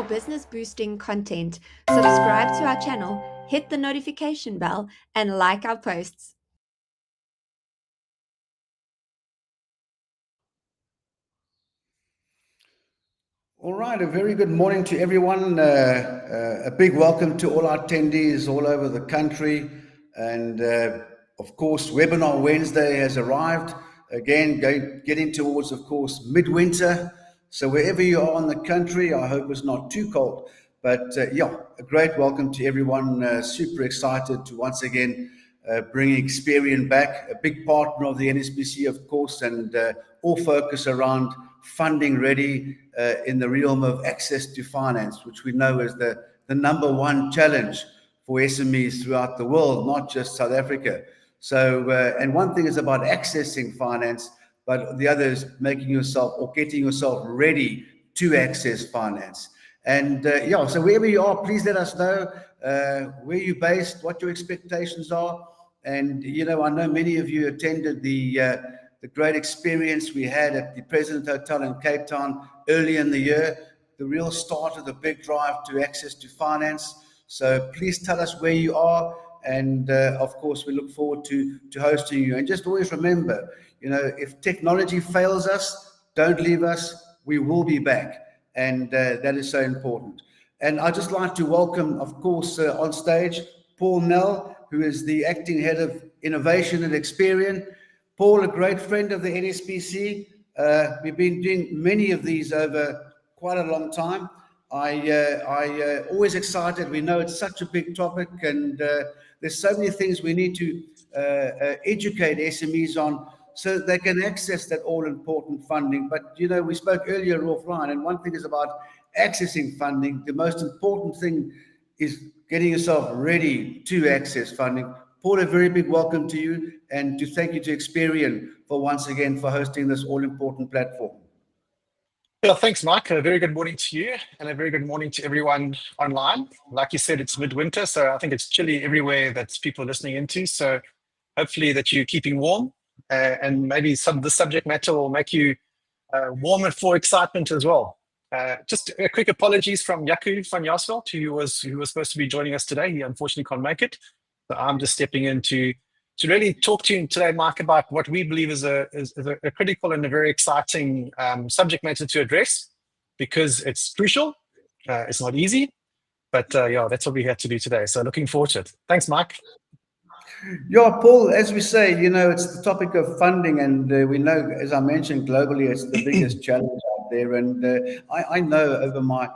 business boosting content, subscribe to our channel, hit the notification bell, and like our posts. All right, a very good morning to everyone. A big welcome to all our attendees all over the country. And of course, Webinar Wednesday has arrived. Again, getting towards, of course, midwinter. So wherever you are in the country, I hope it's not too cold. But yeah, a great welcome to everyone. Super excited to once again bring Experian back, a big partner of the NSBC, of course, and all focus around funding ready in the realm of access to finance, which we know is the number one challenge for SMEs throughout the world, not just South Africa. So, and one thing is about accessing finance, but the other is making yourself or getting yourself ready to access finance. And yeah, so wherever you are, please let us know where you're based, what your expectations are. And, you know, I know many of you attended the great experience we had at the President Hotel in Cape Town early in the year, the real start of the big drive to access to finance. So please tell us where you are. And of course, we look forward to hosting you. And just always remember, you know, if technology fails us, don't leave us. We will be back. And that is so important. And I'd just like to welcome, of course, on stage, Paul Nell, who is the acting head of innovation at Experian. Paul, a great friend of the NSBC. We've been doing many of these over quite a long time. I always excited. We know it's such a big topic, and there's so many things we need to educate SMEs on so that they can access that all-important funding. But, you know, we spoke earlier offline, and one thing is about accessing funding. The most important thing is getting yourself ready to access funding. Paul, a very big welcome to you, and to thank you to Experian for once again for hosting this all-important platform. Well, thanks, Mike. A very good morning to you, and a very good morning to everyone online. Like you said, it's midwinter, so I think it's chilly everywhere that people are listening into. So hopefully that you're keeping warm, and maybe the subject matter will make you warm and for excitement as well. Just a quick apologies from Jaco van Jaarsveld, who was supposed to be joining us today. He unfortunately can't make it. So I'm just stepping in to really talk to you today, Mark, about what we believe is a critical and a very exciting subject matter to address, because it's crucial. It's not easy, but yeah, that's what we had to do today. So looking forward to it. Thanks, Mike. Yeah, Paul, as we say, you know, it's the topic of funding, and we know, as I mentioned, globally, it's the biggest challenge out there. And I know over my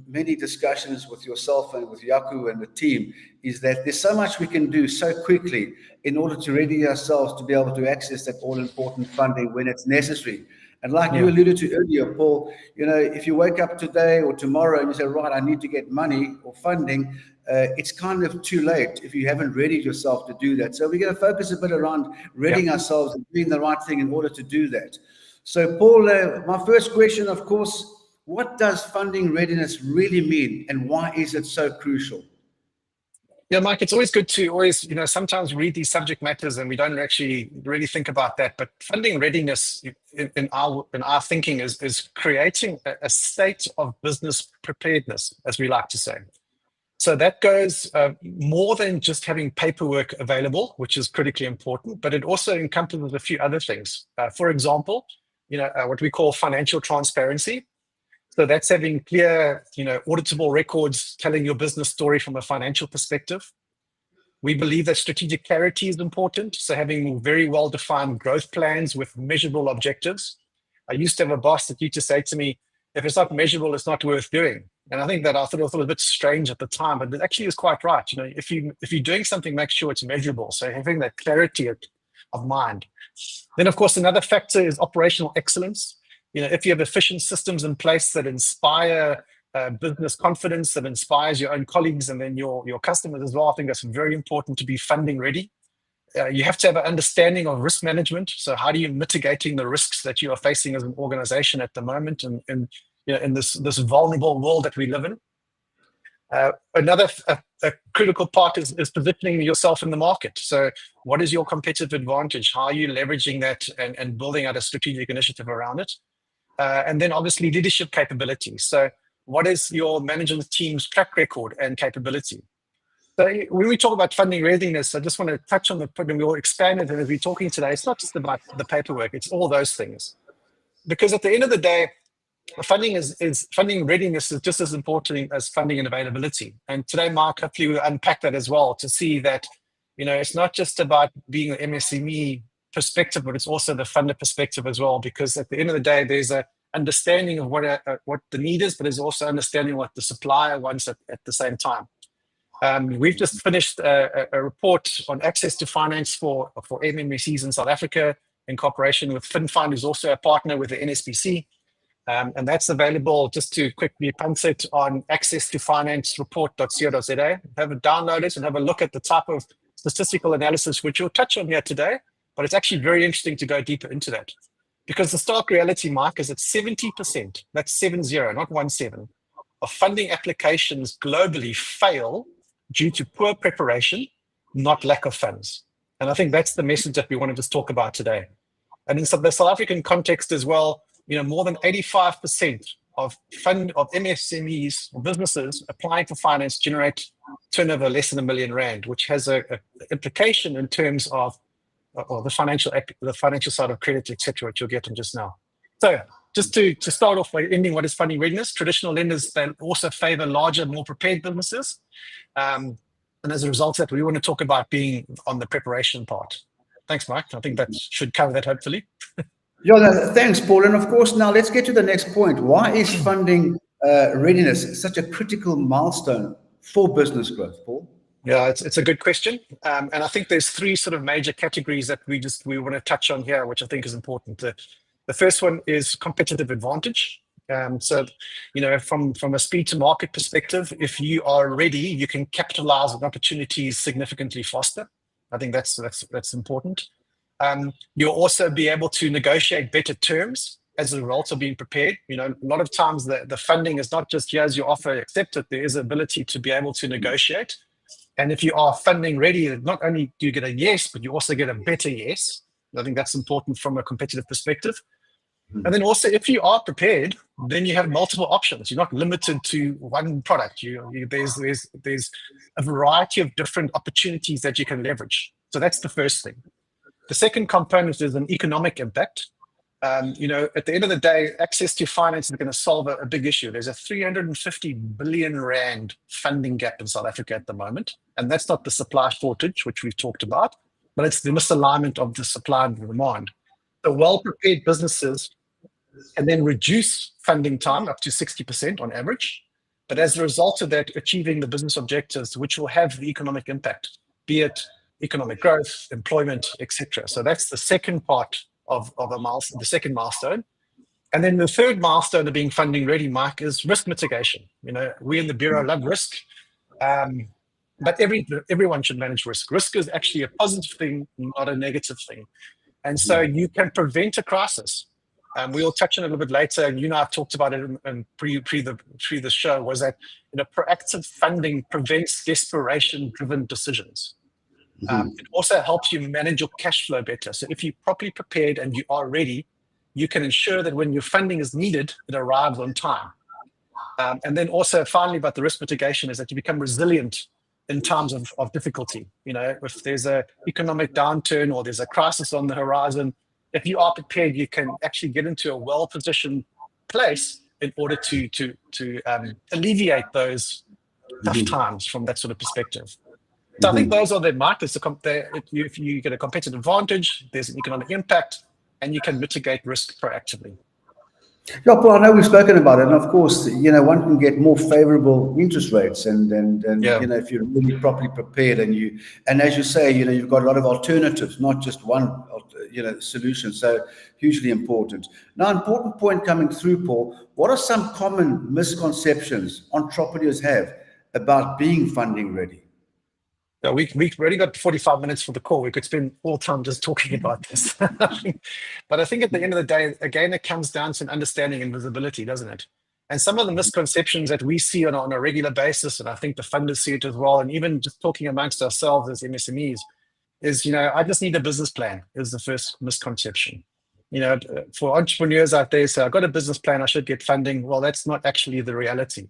many discussions with yourself and with Jaco and the team is that there's so much we can do so quickly in order to ready ourselves to be able to access that all-important funding when it's necessary. And like you alluded to earlier, Paul, you know, if you wake up today or tomorrow and you say, right, I need to get money or funding, it's kind of too late if you haven't readied yourself to do that. So we're going to focus a bit around readying ourselves and doing the right thing in order to do that. So, Paul, my first question, of course, what does funding readiness really mean, and why is it so crucial? Yeah, Mike, it's always good to always, you know, sometimes read these subject matters and we don't actually really think about that. But funding readiness in our thinking is creating a state of business preparedness, as we like to say. So that goes more than just having paperwork available, which is critically important, but it also encompasses a few other things. For example, you know, what we call financial transparency. So that's having clear, you know, auditable records telling your business story from a financial perspective. We believe that strategic clarity is important. So having very well-defined growth plans with measurable objectives. I used to have a boss that used to say to me, if it's not measurable, it's not worth doing. And I think that I thought it was a bit strange at the time, but it actually is quite right. You know, if you're doing something, make sure it's measurable. So having that clarity of mind. Then, of course, another factor is operational excellence. You know, if you have efficient systems in place that inspire business confidence, that inspires your own colleagues and then your customers as well, I think that's very important to be funding ready. You have to have an understanding of risk management. So how do you mitigating the risks that you are facing as an organization at the moment and you know, in this vulnerable world that we live in? Another critical part is positioning yourself in the market. So what is your competitive advantage? How are you leveraging that and building out a strategic initiative around it? And then obviously leadership capability. So what is your management team's track record and capability? So when we talk about funding readiness, I just want to touch on the point, and we'll expand it as we're talking today. It's not just about the paperwork, it's all those things. Because at the end of the day, funding readiness is just as important as funding and availability. And today, Mark, hopefully we'll unpack that as well to see that, it's not just about being an MSME perspective, but it's also the funder perspective as well. Because at the end of the day, there's a understanding of what the need is, but there's also understanding what the supplier wants at the same time. We've just finished a report on access to finance for MMSEs in South Africa in cooperation with FinFund, who's also a partner with the NSBC. And that's available, just to quickly punch it, on access to finance report.co.za. Have a download it and have a look at the type of statistical analysis which we'll touch on here today. But it's actually very interesting to go deeper into that. Because the stark reality, Mark, is that 70%, that's 70, not 17, of funding applications globally fail due to poor preparation, not lack of funds. And I think that's the message that we want to just talk about today. And in the South African context as well, more than 85% of MSMEs or businesses applying for finance generate turnover less than R1 million, which has a implication in terms of the financial side of credit, etc., which you'll get in just now. So just to start off by ending what is funding readiness, traditional lenders, they also favor larger, more prepared businesses. And as a result of that, we want to talk about being on the preparation part. Thanks, Mike. I think that should cover that, hopefully. Yeah, thanks, Paul. And of course, now let's get to the next point. Why is funding readiness such a critical milestone for business growth, Paul? Yeah, it's a good question. And I think there's three sort of major categories that we want to touch on here, which I think is important. The first one is competitive advantage. So, from a speed to market perspective, if you are ready, you can capitalize on opportunities significantly faster. I think that's important. You'll also be able to negotiate better terms as a result of being prepared. A lot of times the funding is not just here's your offer, accept it. There is ability to be able to negotiate. And if you are funding ready, not only do you get a yes, but you also get a better yes. I think that's important from a competitive perspective. And then also, if you are prepared, then you have multiple options. You're not limited to one product. There's a variety of different opportunities that you can leverage. So that's the first thing. The second component is an economic impact. At the end of the day, access to finance is going to solve a big issue. There's a 350 billion rand funding gap in South Africa at the moment. And that's not the supply shortage, which we've talked about, but it's the misalignment of the supply and the demand. The well-prepared businesses can then reduce funding time up to 60% on average. But as a result of that, achieving the business objectives, which will have the economic impact, be it economic growth, employment, etc. So that's the second part of a milestone, the second milestone. And then the third milestone of being funding ready, Mike, is risk mitigation. We in the Bureau love risk, but everyone should manage risk. Risk is actually a positive thing, not a negative thing. And so you can prevent a crisis. We'll touch on it a little bit later. And I've talked about it in pre the show, was that proactive funding prevents desperation-driven decisions. It also helps you manage your cash flow better. So if you're properly prepared and you are ready, you can ensure that when your funding is needed, it arrives on time. And then also, finally, about the risk mitigation is that you become resilient in times of difficulty. If there's an economic downturn or there's a crisis on the horizon, if you are prepared, you can actually get into a well-positioned place in order to alleviate those tough times from that sort of perspective. So I think those are the markers. If you get a competitive advantage, there's an economic impact, and you can mitigate risk proactively. Yeah, Paul, I know we've spoken about it, and of course, one can get more favorable interest rates, and if you're really properly prepared, and as you say, you've got a lot of alternatives, not just one, solution. So hugely important. Now, important point coming through, Paul. What are some common misconceptions entrepreneurs have about being funding ready? Yeah, we've already got 45 minutes for the call. We could spend all time just talking about this. But I think at the end of the day, again, it comes down to an understanding and visibility, doesn't it? And some of the misconceptions that we see on a regular basis, and I think the funders see it as well, and even just talking amongst ourselves as MSMEs, is, I just need a business plan, is the first misconception. For entrepreneurs out there, so I've got a business plan, I should get funding. Well, that's not actually the reality.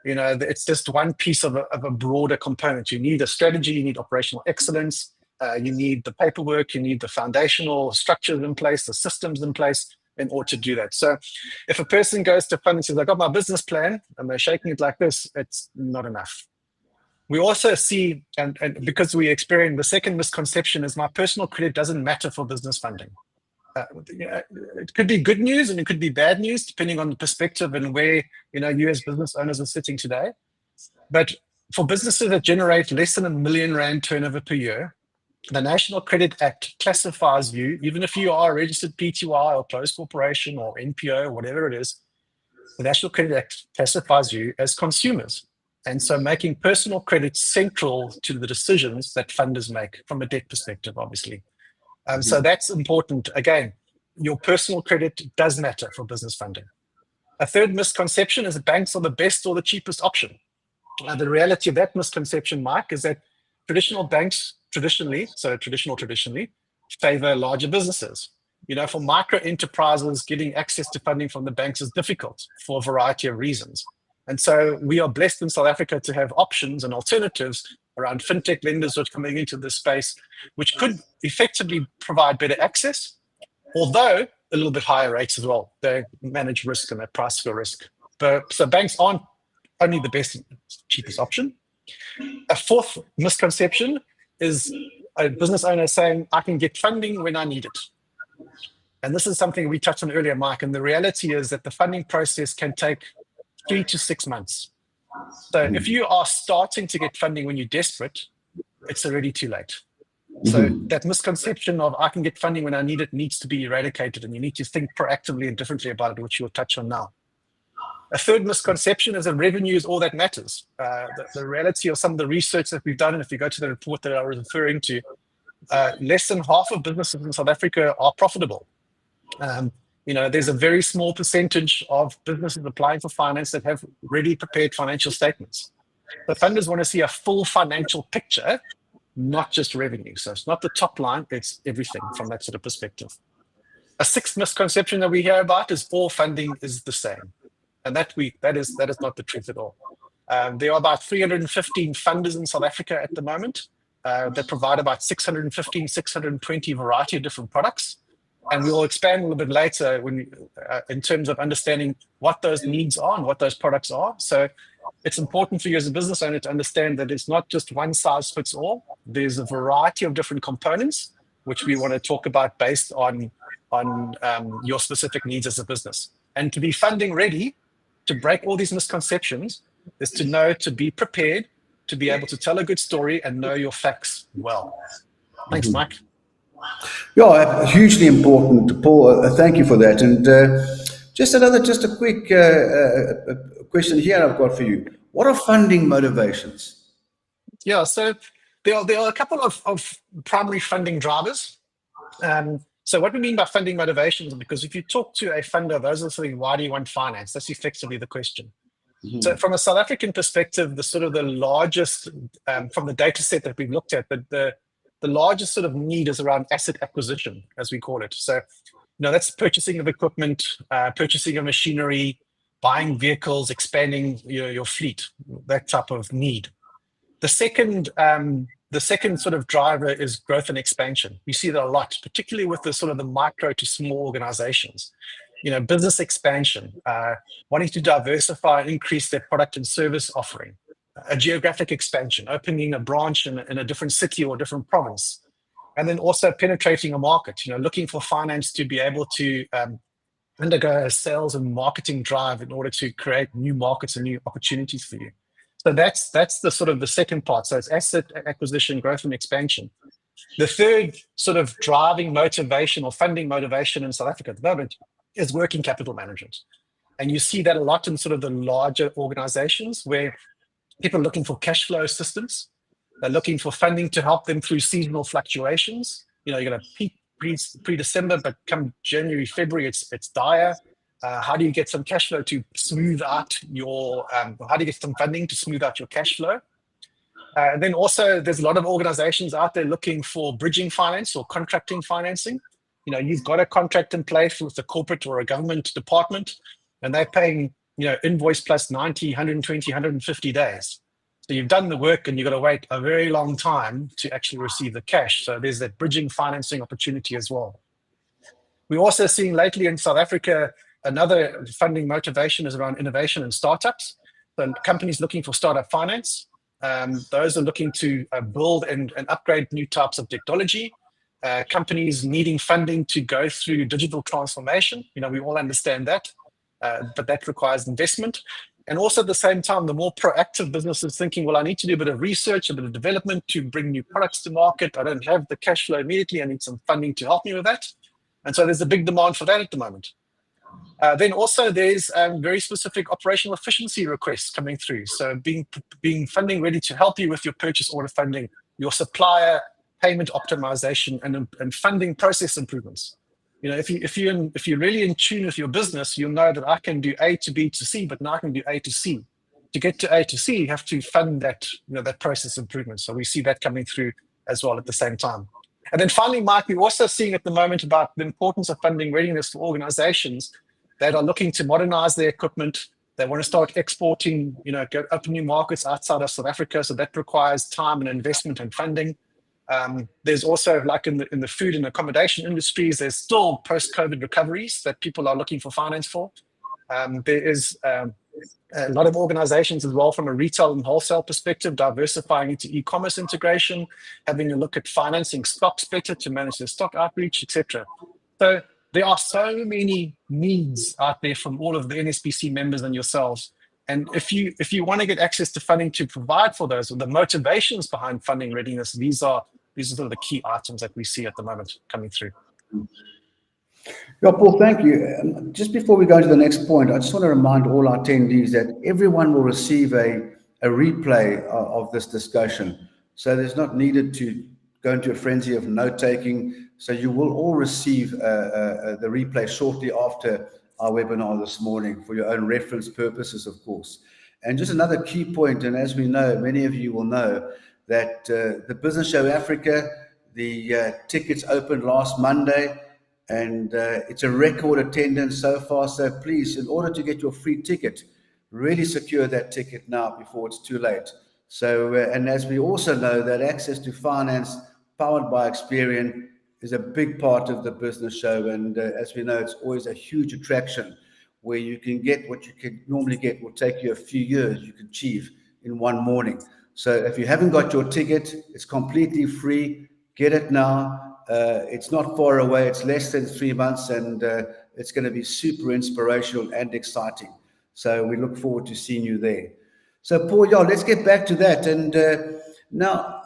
It's just one piece of a broader component. You need a strategy, you need operational excellence, you need the paperwork, you need the foundational structures in place, the systems in place in order to do that. So if a person goes to fund and says, I got my business plan, and they're shaking it like this, it's not enough. We also see, and because we experience, the second misconception is my personal credit doesn't matter for business funding. It could be good news and it could be bad news, depending on the perspective and where you as business owners are sitting today. But for businesses that generate less than R1 million turnover per year, the National Credit Act classifies you, even if you are a registered PTY or closed corporation or NPO or whatever it is, the National Credit Act classifies you as consumers. And so making personal credit central to the decisions that funders make from a debt perspective, obviously. So that's important. Again, your personal credit does matter for business funding. A third misconception is that banks are the best or the cheapest option. The reality of that misconception, Mike, is that traditional banks traditionally favor larger businesses. For micro enterprises, getting access to funding from the banks is difficult for a variety of reasons. And so we are blessed in South Africa to have options and alternatives around fintech lenders that are coming into this space, which could effectively provide better access, although a little bit higher rates as well. They manage risk and they price for risk. So banks aren't only the best and cheapest option. A fourth misconception is a business owner saying, I can get funding when I need it. And this is something we touched on earlier, Mike, and the reality is that the funding process can take 3 to 6 months. So if you are starting to get funding when you're desperate, it's already too late. So that misconception of I can get funding when I need it needs to be eradicated, and you need to think proactively and differently about it, which you'll touch on now. A third misconception is that revenue is all that matters. The reality of some of the research that we've done, and if you go to the report that I was referring to, less than half of businesses in South Africa are profitable. There's a very small percentage of businesses applying for finance that have ready prepared financial statements. The funders want to see a full financial picture, not just revenue. So it's not the top line, it's everything from that sort of perspective. A sixth misconception that we hear about is all funding is the same. And that is not the truth at all. There are about 315 funders in South Africa at the moment that provide about 615, 620 variety of different products. And we will expand a little bit later in terms of understanding what those needs are and what those products are. So it's important for you as a business owner to understand that it's not just one size fits all. There's a variety of different components, which we want to talk about based on your specific needs as a business. And to be funding ready, to break all these misconceptions, is to know, to be prepared, to be able to tell a good story and know your facts well. Thanks, Mike. Yeah, hugely important, Paul. Thank you for that. And just a quick question here I've got for you. What are funding motivations? Yeah, so there are a couple of primary funding drivers. So what we mean by funding motivations, because if you talk to a funder, those are saying, why do you want finance? That's effectively the question. So from a South African perspective, the largest, from the data set that we've looked at, the largest sort of need is around asset acquisition, as we call it. So, that's purchasing of equipment, purchasing of machinery, buying vehicles, expanding your fleet, that type of need. The second sort of driver is growth and expansion. We see that a lot, particularly with the sort of the micro to small organizations. Business expansion, wanting to diversify and increase their product and service offering. A geographic expansion, opening a branch in a different city or a different province, and then also penetrating a market, looking for finance to be able to undergo a sales and marketing drive in order to create new markets and new opportunities for you. So that's the sort of the second part. So it's asset acquisition, growth and expansion. The third sort of driving motivation or funding motivation in South Africa at the moment is working capital management. And you see that a lot in sort of the larger organizations where people are looking for cash flow assistance. They're looking for funding to help them through seasonal fluctuations. You're going to peak pre-December, but come January, February, it's dire. How do you get some cash flow to smooth out how do you get some funding to smooth out your cash flow? And then also there's a lot of organizations out there looking for bridging finance or contracting financing. you've got a contract in place with a corporate or a government department, and they're paying, invoice plus 90, 120, 150 days. So you've done the work and you've got to wait a very long time to actually receive the cash. So there's that bridging financing opportunity as well. We're also seeing lately in South Africa, another funding motivation is around innovation and startups. So companies looking for startup finance. Those are looking to build and upgrade new types of technology. Companies needing funding to go through digital transformation. We all understand that, but that requires investment. And also at the same time, the more proactive businesses thinking, well, I need to do a bit of research, a bit of development to bring new products to market. I don't have the cash flow immediately. I need some funding to help me with that. And so there's a big demand for that at the moment. Then also there's very specific operational efficiency requests coming through. So being funding ready to help you with your purchase order funding, your supplier payment optimization, and funding process improvements. If you're really in tune with your business, you'll know that I can do A to B to C, but now I can do A to C. To get to A to C, you have to fund that that process improvement. So we see that coming through as well at the same time. And then finally, Mike, we're also seeing at the moment about the importance of funding readiness for organizations that are looking to modernize their equipment. They want to start exporting, go open new markets outside of South Africa. So that requires time and investment and funding. There's also, like in the food and accommodation industries, there's still post-COVID recoveries that people are looking for finance for. There is a lot of organizations as well from a retail and wholesale perspective, diversifying into e-commerce integration, having a look at financing stocks better to manage their stock outreach, etc. So there are so many needs out there from all of the NSBC members and yourselves. And if you want to get access to funding to provide for those, or the motivations behind funding readiness, these are sort of the key items that we see at the moment coming through. Yeah, Paul, thank you. Just before we go to the next point, I just want to remind all our attendees that everyone will receive a replay of this discussion. So there's not needed to go into a frenzy of note-taking. So you will all receive the replay shortly after our webinar this morning for your own reference purposes, of course. And just another key point, and as we know, many of you will know, that the Business Show Africa, the tickets opened last Monday, and it's a record attendance so far. So please, in order to get your free ticket, really secure that ticket now before it's too late. So, and as we also know, that access to finance powered by Experian is a big part of the business show. And as we know, it's always a huge attraction where you can get what you can normally get will take you a few years, you can achieve in one morning. So if you haven't got your ticket, it's completely free. Get it now. It's not far away. It's less than 3 months, and it's going to be super inspirational and exciting. So we look forward to seeing you there. So Paul, let's get back to that. And now,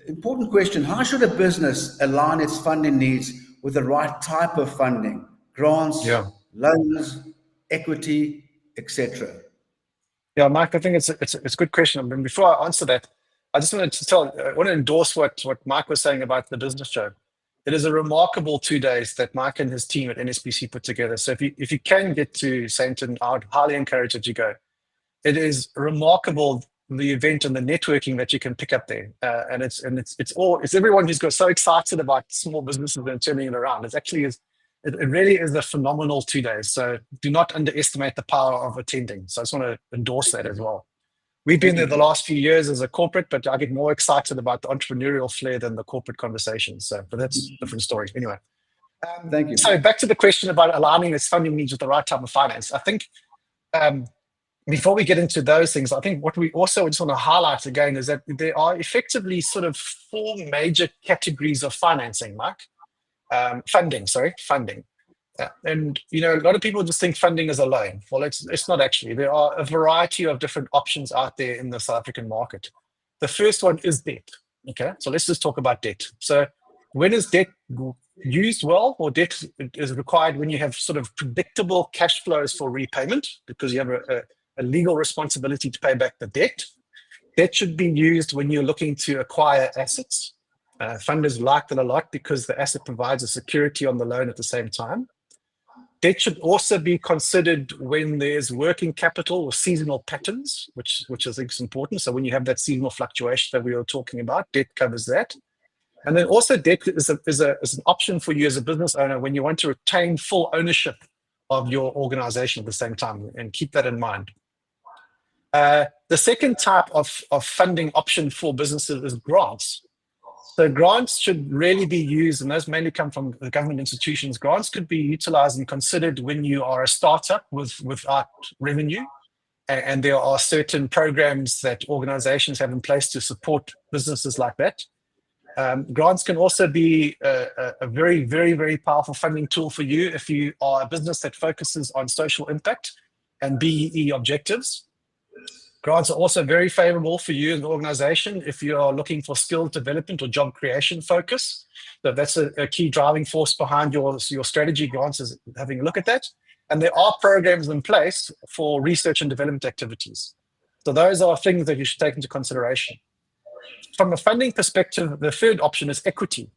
important question: how should a business align its funding needs with the right type of funding? Grants, loans, equity, etc. Yeah, Mike, I think it's a good question. I mean, before I answer that, I just wanted to I want to endorse what Mike was saying about the business show. It is a remarkable 2 days that Mike and his team at NSBC put together. So if you can get to Sainton, I would highly encourage that you go. It is remarkable, the event and the networking that you can pick up there. And it's everyone who's got so excited about small businesses and turning it around. It really is a phenomenal 2 days. So do not underestimate the power of attending. So I just want to endorse that as well. We've been there the last few years as a corporate, but I get more excited about the entrepreneurial flair than the corporate conversations. But that's a different story. Anyway. Thank you. So back to the question about aligning its funding needs with the right type of finance. I think before we get into those things, I think what we also just want to highlight again is that there are effectively sort of 4 major categories of financing, Mike. Funding. And a lot of people just think funding is a loan. Well, it's not actually. There are a variety of different options out there in the South African market. The first one is debt. Okay, so let's just talk about debt. So when is debt used well, or debt is required when you have sort of predictable cash flows for repayment because you have a legal responsibility to pay back the debt. Debt should be used when you're looking to acquire assets. Funders like that a lot because the asset provides a security on the loan at the same time. Debt should also be considered when there's working capital or seasonal patterns, which I think is important. So when you have that seasonal fluctuation that we were talking about, debt covers that. And then also debt is an option for you as a business owner when you want to retain full ownership of your organization at the same time, and keep that in mind. The second type of funding option for businesses is grants. So grants should really be used, and those mainly come from the government institutions. Grants could be utilized and considered when you are a startup without revenue. And there are certain programs that organizations have in place to support businesses like that. Grants can also be a very, very, very powerful funding tool for you if you are a business that focuses on social impact and BEE objectives. Grants are also very favorable for you as an organization if you are looking for skill development or job creation focus. So that's a key driving force behind your strategy. Grants is having a look at that. And there are programs in place for research and development activities. So those are things that you should take into consideration. From a funding perspective, the third option is equity.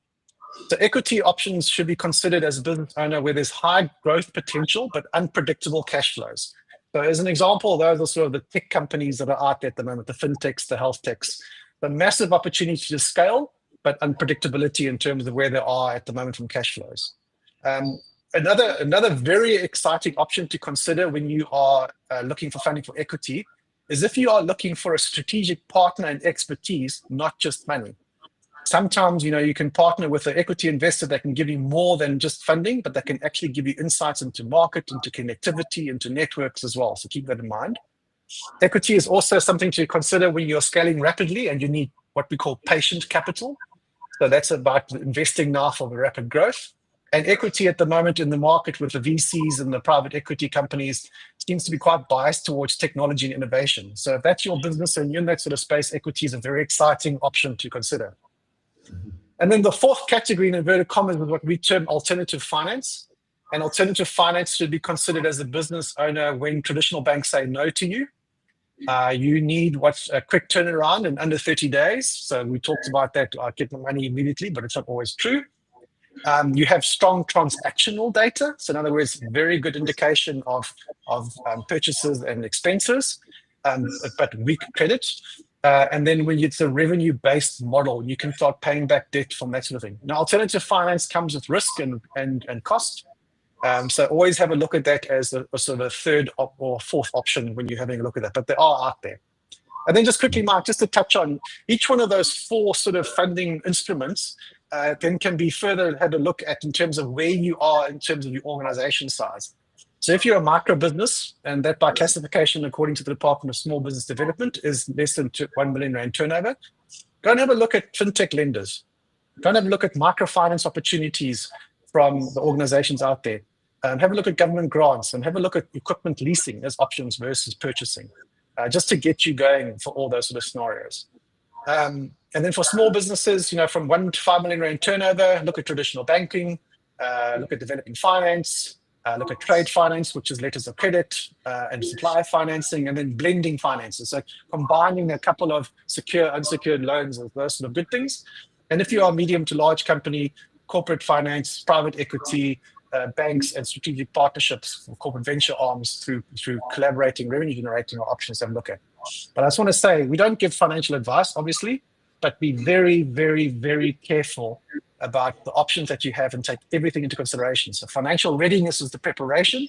So equity options should be considered as a business owner where there's high growth potential but unpredictable cash flows. So as an example, those are sort of the tech companies that are out there at the moment, the fintechs, the health techs, the massive opportunity to scale, but unpredictability in terms of where they are at the moment from cash flows. Another very exciting option to consider when you are looking for funding for equity is if you are looking for a strategic partner and expertise, not just money. Sometimes, you can partner with an equity investor that can give you more than just funding, but that can actually give you insights into market, into connectivity, into networks as well. So keep that in mind. Equity is also something to consider when you're scaling rapidly and you need what we call patient capital. So that's about investing now for the rapid growth. And equity at the moment in the market with the VCs and the private equity companies seems to be quite biased towards technology and innovation. So if that's your business and you're in that sort of space, equity is a very exciting option to consider. And then the fourth category in inverted commas is what we term alternative finance. And alternative finance should be considered as a business owner when traditional banks say no to you. You need what's a quick turnaround in under 30 days. So we talked about that, I get the money immediately, but it's not always true. You have strong transactional data. So in other words, very good indication of purchases and expenses, but weak credit. And then when it's a revenue-based model, you can start paying back debt from that sort of thing. Now, alternative finance comes with risk and cost. So always have a look at that as a sort of a third or fourth option when you're having a look at that. But they are out there. And then just quickly, Mark, just to touch on each one of those four sort of funding instruments, then can be further had a look at in terms of where you are in terms of your organization size. So if you're a micro business, and that by classification, according to the Department of Small Business Development, is less than 1 million rand turnover, go and have a look at fintech lenders. Go and have a look at microfinance opportunities from the organizations out there. Have a look at government grants and have a look at equipment leasing as options versus purchasing, just to get you going for all those sort of scenarios. And then for small businesses, from 1 to 5 million rand turnover, look at traditional banking, look at developing finance, look at trade finance, which is letters of credit and supplier financing, and then blending finances. So combining a couple of secure, unsecured loans and those sort of good things. And if you are a medium to large company, corporate finance, private equity, banks and strategic partnerships, corporate venture arms through collaborating, revenue generating are options to have a look at. But I just want to say, we don't give financial advice, obviously, but be very, very, very careful about the options that you have and take everything into consideration. So financial readiness is the preparation,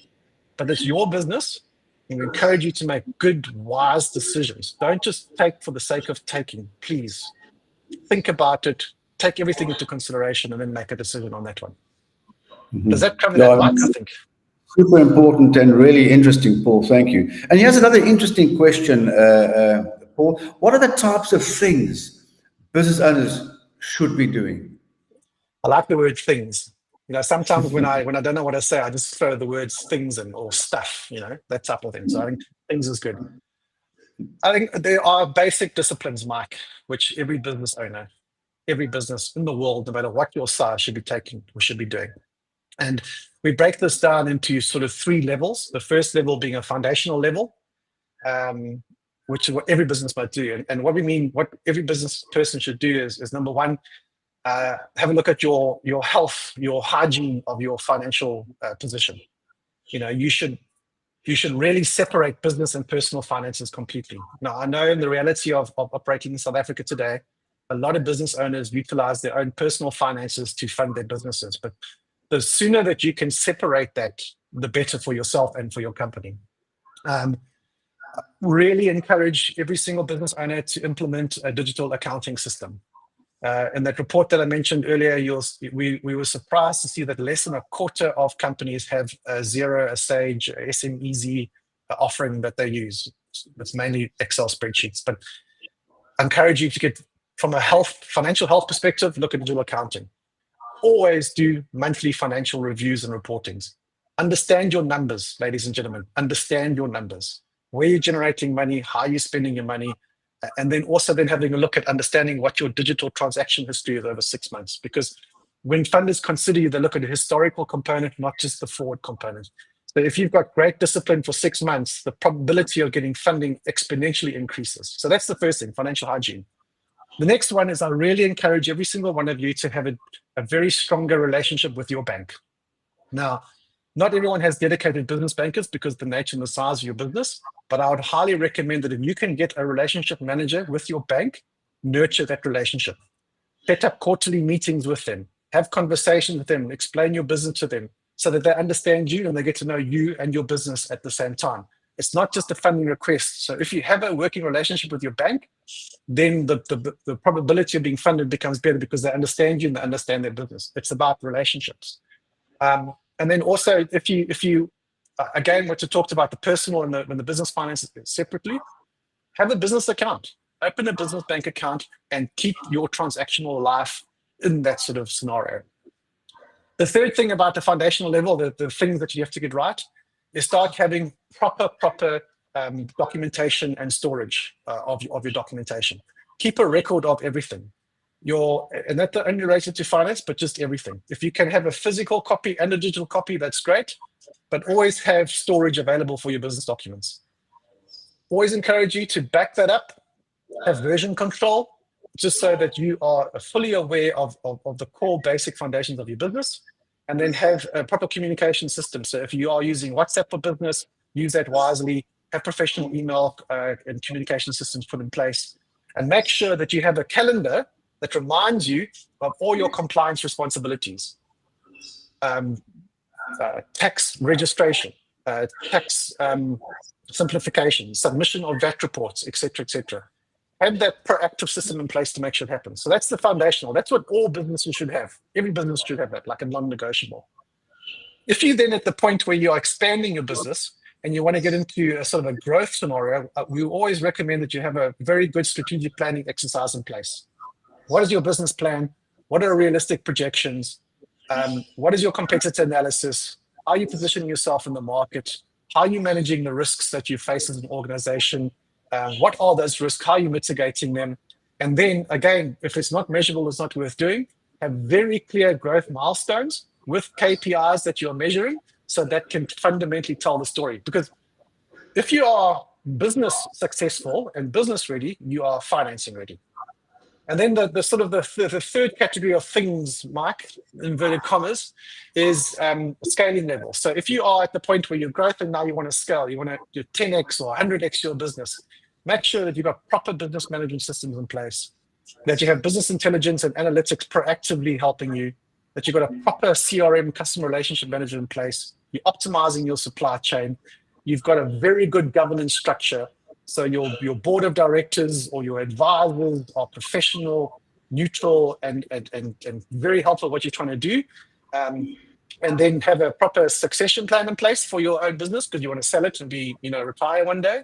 but it's your business. And we encourage you to make good, wise decisions. Don't just take for the sake of taking, please. Think about it, take everything into consideration, and then make a decision on that one. Does that cover that, Mike? I think. Super important and really interesting, Paul. Thank you. And here's another interesting question, Paul. What are the types of things business owners should be doing? I like the word things. Sometimes when I don't know what to say, I just throw the words things and or stuff, that type of thing. So I think things is good. I think there are basic disciplines, Mike, which every business owner, every business in the world, no matter what your size, should be taking or should be doing. And we break this down into sort of 3 levels. The first level being a foundational level, which is what every business might do. And what we mean, what every business person should do is number one, have a look at your health, your hygiene of your financial position. You should really separate business and personal finances completely. Now, I know in the reality of operating in South Africa today, A lot of business owners utilize their own personal finances to fund their businesses, but the sooner that you can separate that, the better for yourself and for your company. Really encourage every single business owner to implement a digital accounting system. In that report that I mentioned earlier, we were surprised to see that less than a quarter of companies have a Xero, a Sage, a SMEZ offering that they use. It's mainly Excel spreadsheets, but I encourage you to get, from a financial health perspective, look at digital accounting. Always do monthly financial reviews and reportings. Understand your numbers, ladies and gentlemen. Understand your numbers. Where you're generating money, how you're spending your money, and then also having a look at understanding what your digital transaction history is over 6 months. Because when funders consider you, they look at the historical component, not just the forward component. So if you've got great discipline for 6 months, the probability of getting funding exponentially increases. So that's the first thing, financial hygiene. The next one is I really encourage every single one of you to have a very stronger relationship with your bank. Now, not everyone has dedicated business bankers because of the nature and the size of your business, but I would highly recommend that if you can get a relationship manager with your bank, nurture that relationship. Set up quarterly meetings with them, have conversations with them, explain your business to them so that they understand you and they get to know you and your business at the same time. It's not just a funding request. So if you have a working relationship with your bank, then the probability of being funded becomes better because they understand you and they understand their business. It's about relationships. And then also, if you again, what you talked about, the personal and the business finances separately, have a business account, open a business bank account, and keep your transactional life in that sort of scenario. The third thing about the foundational level, the things that you have to get right, is start having proper documentation and storage of your documentation. Keep a record of everything. And that's only related to finance, but just everything. If you can have a physical copy and a digital copy, that's great, but always have storage available for your business documents. Always encourage you to back that up, have version control, just so that you are fully aware of the core basic foundations of your business, and then have a proper communication system. So if you are using WhatsApp for business, use that wisely, have professional email and communication systems put in place, and make sure that you have a calendar that reminds you of all your compliance responsibilities. Tax registration, tax simplification, submission of VAT reports, etc., etc. Have that proactive system in place to make sure it happens. So that's the foundational. That's what all businesses should have. Every business should have that, like a non-negotiable. If you're then at the point where you're expanding your business and you want to get into a sort of a growth scenario, we always recommend that you have a very good strategic planning exercise in place. What is your business plan? What are realistic projections? What is your competitor analysis? How are you positioning yourself in the market? How are you managing the risks that you face as an organization? What are those risks? How are you mitigating them? And then again, if it's not measurable, it's not worth doing. Have very clear growth milestones with KPIs that you're measuring, so that can fundamentally tell the story. Because if you are business successful and business ready, you are financing ready. And then the sort of the third category of things, Mike, inverted commas, is scaling level. So if you are at the point where you're growth and now you want to scale, you want to do 10x or 100x your business, make sure that you've got proper business management systems in place, that you have business intelligence and analytics proactively helping you, that you've got a proper CRM, customer relationship manager, in place, you're optimizing your supply chain, you've got a very good governance structure. So your board of directors or your advisors are professional, neutral, and very helpful at what you're trying to do. And then have a proper succession plan in place for your own business, because you want to sell it and be, retire one day,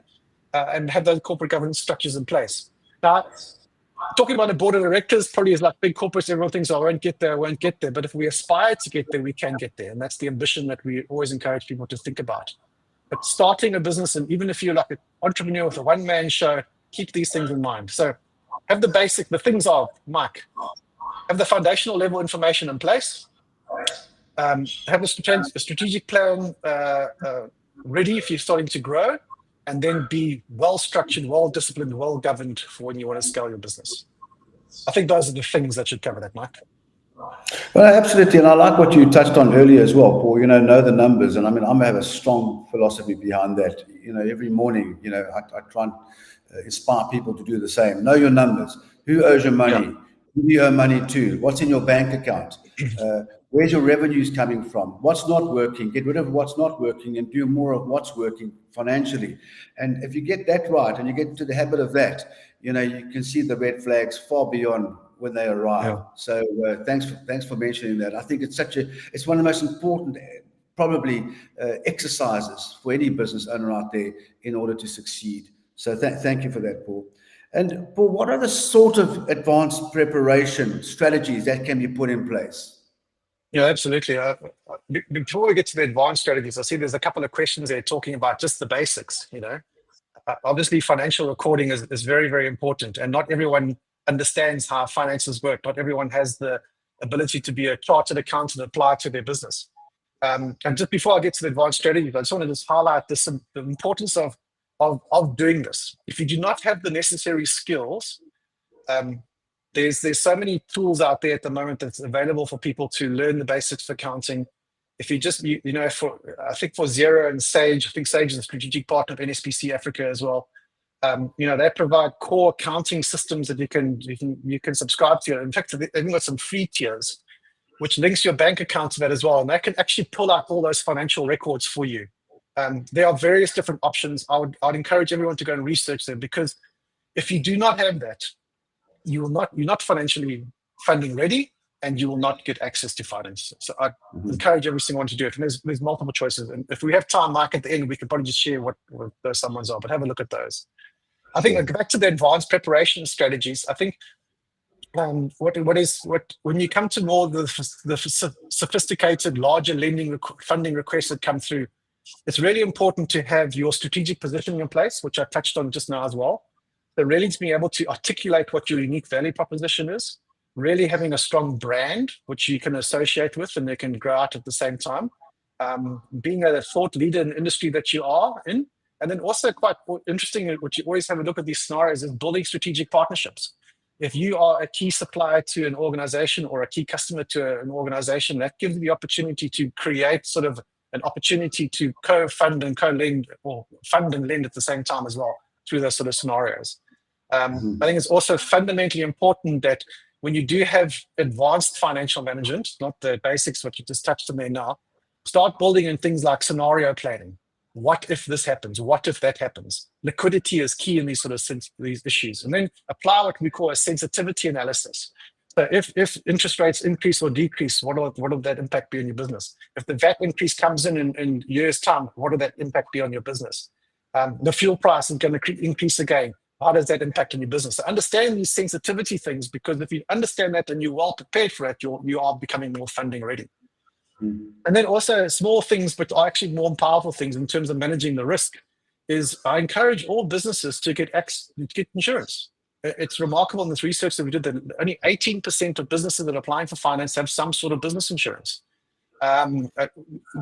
and have those corporate governance structures in place. Now, talking about a board of directors probably is like big corporates. Everyone thinks, I won't get there. But if we aspire to get there, we can get there. And that's the ambition that we always encourage people to think about. But starting a business, and even if you're like an entrepreneur with a one-man show, keep these things in mind. So have the things are, Mike, have the foundational level information in place, have a strategic plan ready if you're starting to grow, and then be well-structured, well-disciplined, well-governed for when you want to scale your business. I think those are the things that should cover that, Mike. Well, absolutely, and I like what you touched on earlier as well, Paul. Know the numbers, and I mean, I have a strong philosophy behind that. Every morning, I try and inspire people to do the same. Know your numbers. Who owes your Yeah. money? Who do you owe money to? What's in your bank account? Where's your revenues coming from? What's not working? Get rid of what's not working and do more of what's working financially. And if you get that right and you get into the habit of that, you can see the red flags far beyond when they arrive. Yeah. So thanks for mentioning that. I think it's one of the most important probably exercises for any business owner out there in order to succeed. So thank you for that, Paul. And Paul, what are the sort of advanced preparation strategies that can be put in place? Yeah, absolutely. Before we get to the advanced strategies, I see there's a couple of questions there talking about just the basics. Obviously, financial recording is very, very important, and not everyone understands how finances work. Not everyone has the ability to be a chartered accountant and apply to their business. And just before I get to the advanced strategies, I just want to just highlight the importance of doing this. If you do not have the necessary skills, there's so many tools out there at the moment that's available for people to learn the basics of accounting. If you just, I think for Xero and Sage, I think Sage is a strategic partner of NSBC Africa as well. They provide core accounting systems that you can subscribe to. In fact, they've even got some free tiers, which links your bank account to that as well. And they can actually pull out all those financial records for you. There are various different options. I'd encourage everyone to go and research them, because if you do not have that, you're not financially funding ready, and you will not get access to finance. So I encourage every single one to do it. And there's multiple choices. And if we have time, Mike, at the end, we could probably just share what those someone's are, but have a look at those. I think back to the advanced preparation strategies, I think when you come to more the sophisticated, larger funding requests that come through, it's really important to have your strategic positioning in place, which I touched on just now as well. So really to be able to articulate what your unique value proposition is, really having a strong brand, which you can associate with and they can grow out at the same time, being a thought leader in the industry that you are in, and then also quite interesting, which you always have a look at these scenarios, is building strategic partnerships. If you are a key supplier to an organization or a key customer to an organization, that gives you the opportunity to create sort of an opportunity to co-fund and co-lend, or fund and lend at the same time as well, through those sort of scenarios. I think it's also fundamentally important that when you do have advanced financial management, not the basics, what you just touched on there now, start building in things like scenario planning. What if this happens? What if that happens? Liquidity is key in these sort of these issues. And then apply what we call a sensitivity analysis. So if interest rates increase or decrease, what will that impact be on your business? If the VAT increase comes in years' time, what will that impact be on your business? The fuel price is going to increase again. How does that impact on your business? So understand these sensitivity things, because if you understand that and you're well prepared for it, you are becoming more funding ready. And then also small things, but are actually more powerful things in terms of managing the risk, is I encourage all businesses to get insurance. It's remarkable in this research that we did that only 18% of businesses that are applying for finance have some sort of business insurance.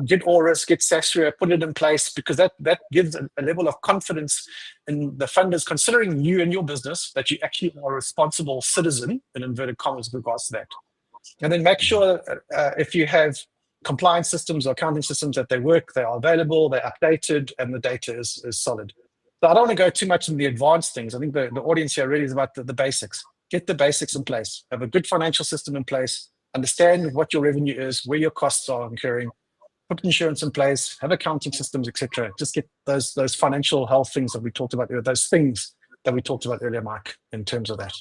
Get all risk, get SASRIA, put it in place, because that gives a level of confidence in the funders considering you and your business, that you actually are a responsible citizen, in inverted commas, with regards to that. And then make sure if you have compliance systems or accounting systems, that they work, they are available, they're updated, and the data is solid. So I don't want to go too much in the advanced things. I think the audience here really is about the basics. Get the basics in place. Have a good financial system in place. Understand what your revenue is, where your costs are incurring. Put insurance in place. Have accounting systems, etc. Just get those financial health things that we talked about earlier. Those things that we talked about earlier, Mike, in terms of that.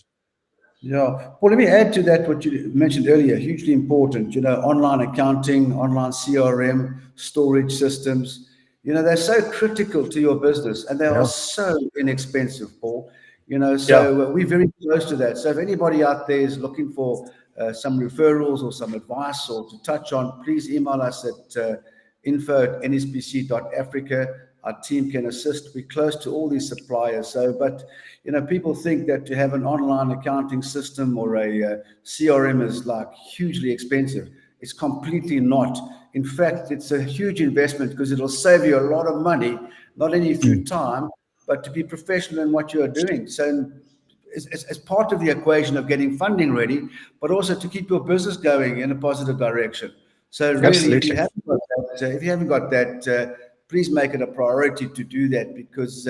Yeah. Well, let me add to that what you mentioned earlier. Hugely important. Online accounting, online CRM, storage systems. They're so critical to your business, and they are so inexpensive, Paul. We're very close to that. So if anybody out there is looking for some referrals or some advice or to touch on, please email us at info@nsbc.africa. Our team can assist. We're close to all these suppliers. But people think that to have an online accounting system or a CRM is like hugely expensive. It's completely not. In fact, it's a huge investment, because it'll save you a lot of money, not only through time, but to be professional in what you are doing. So as part of the equation of getting funding ready, but also to keep your business going in a positive direction. So really, if you Absolutely. haven't got that, please make it a priority to do that, because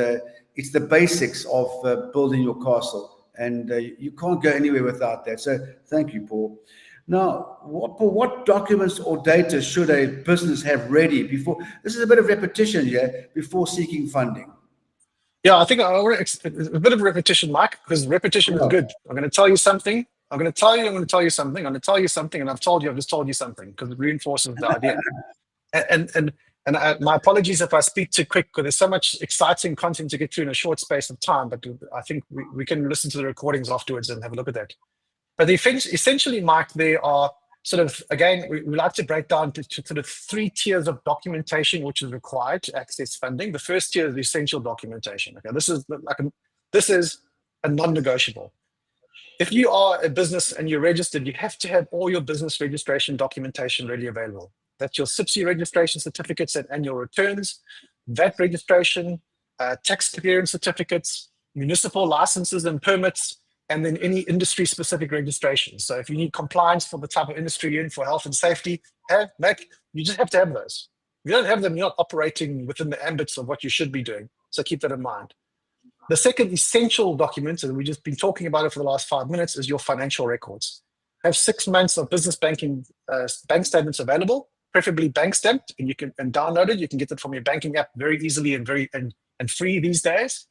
it's the basics of building your castle, and you can't go anywhere without that. So thank you, Paul. Now, what documents or data should a business have ready before? This is a bit of repetition here, before seeking funding. Yeah, I think a bit of repetition, Mike, because repetition is Yeah. good. I'm going to tell you something. I'm going to tell you. I'm going to tell you something. I'm going to tell you something, and I've told you. I've just told you something because it reinforces the idea. And my apologies if I speak too quick, because there's so much exciting content to get through in a short space of time. But I think we can listen to the recordings afterwards and have a look at that. But essentially, Mike, there are sort of, again, we like to break down to sort of 3 tiers of documentation which is required to access funding. The first tier is the essential documentation. Okay, this is a non-negotiable. If you are a business and you're registered, you have to have all your business registration documentation ready available. That's your SIPC registration certificates and annual returns, VAT registration, tax clearance certificates, municipal licenses and permits, and then any industry-specific registrations. So if you need compliance for the type of industry you're in, for health and safety, you just have to have those. If you don't have them, you're not operating within the ambits of what you should be doing. So keep that in mind. The second essential document, and we've just been talking about it for the last 5 minutes, is your financial records. Have 6 months of business banking bank statements available, preferably bank stamped, and you can download it. You can get it from your banking app very easily and free these days.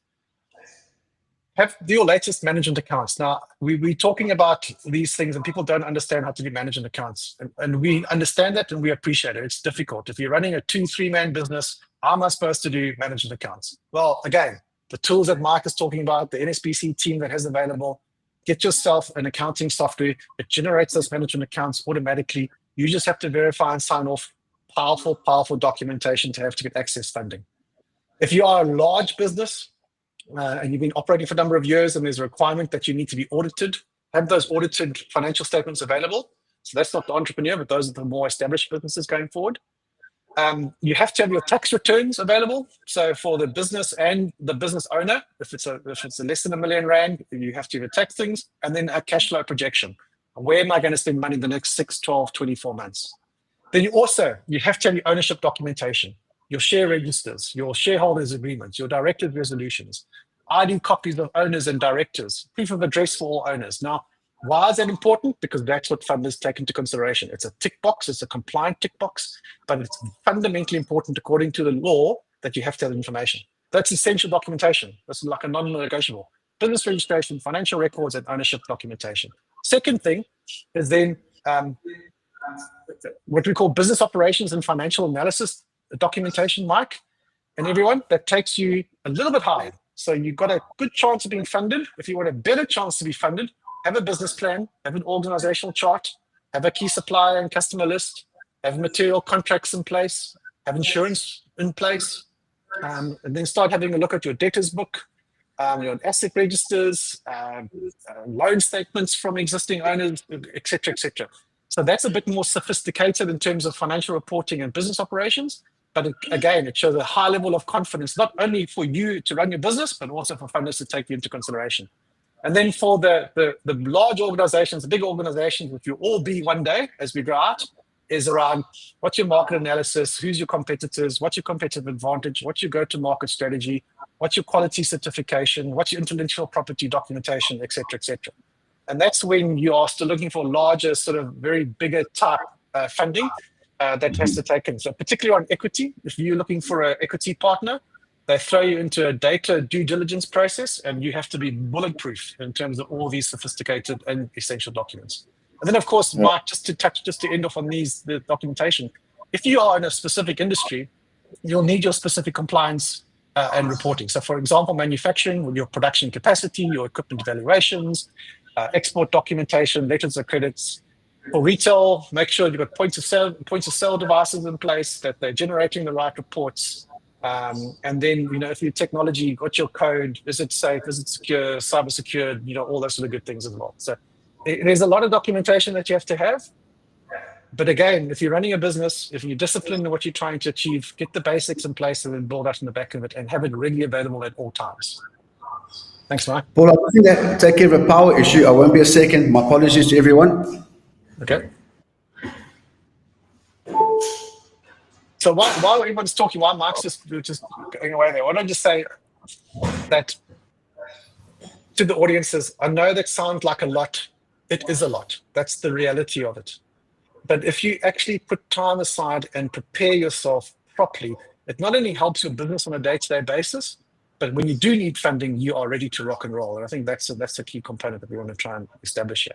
Have your latest management accounts. Now, we're talking about these things and people don't understand how to do management accounts. And we understand that and we appreciate it. It's difficult. If you're running a 2-3-man business, how am I supposed to do management accounts? Well, again, the tools that Mark is talking about, the NSBC team that has available, get yourself an accounting software that generates those management accounts automatically. You just have to verify and sign off powerful documentation to have to get access funding. If you are a large business, and you've been operating for a number of years and there's a requirement that you need to be audited, have those audited financial statements available. So that's not the entrepreneur, but those are the more established businesses going forward. You have to have your tax returns available. So for the business and the business owner, if it's less than R1 million, you have to have your tax things, and then a cash flow projection. Where am I going to spend money in the next 6, 12, 24 months? Then you have to have your ownership documentation, your share registers, your shareholders agreements, your directors resolutions, ID copies of owners and directors, proof of address for all owners. Now, why is that important? Because that's what funders take into consideration. It's a tick box, it's a compliant tick box, but it's fundamentally important according to the law that you have to have information. That's essential documentation. That's like a non-negotiable. Business registration, financial records, and ownership documentation. Second thing is then what we call business operations and financial analysis documentation, Mike, and everyone. That takes you a little bit higher. So you've got a good chance of being funded. If you want a better chance to be funded, have a business plan, have an organizational chart, have a key supplier and customer list, have material contracts in place, have insurance in place, and then start having a look at your debtors book, your asset registers, loan statements from existing owners, etc., etc. So that's a bit more sophisticated in terms of financial reporting and business operations. But again, it shows a high level of confidence, not only for you to run your business, but also for funders to take you into consideration. And then for the large organizations, the big organizations, which will all be one day as we grow out, is around what's your market analysis, who's your competitors, what's your competitive advantage, what's your go-to-market strategy, what's your quality certification, what's your intellectual property documentation, et cetera, et cetera. And that's when you are still looking for larger, sort of very bigger type funding that has to take in. So particularly on equity, if you're looking for an equity partner, they throw you into a data due diligence process, and you have to be bulletproof in terms of all these sophisticated and essential documents. And then, of course, Mark, just to end off on the documentation, if you are in a specific industry, you'll need your specific compliance and reporting. So, for example, manufacturing, with your production capacity, your equipment evaluations, export documentation, letters of credits. For retail, make sure you've got point of sale devices in place, that they're generating the right reports. And then, if your technology, got your code, is it safe, is it secure, cyber secured, all those sort of good things as well. So there's a lot of documentation that you have to have. But again, if you're running a business, if you're disciplined in what you're trying to achieve, get the basics in place and then build out in the back of it and have it readily available at all times. Thanks, Mike. Paul, I'm looking to take care of a power issue. I won't be a second. My apologies to everyone. Okay. So while everyone's talking, while Mark's just going away there, why don't I just say that to the audiences, I know that sounds like a lot. It is a lot. That's the reality of it. But if you actually put time aside and prepare yourself properly, it not only helps your business on a day-to-day basis, but when you do need funding, you are ready to rock and roll. And I think that's a key component that we want to try and establish here.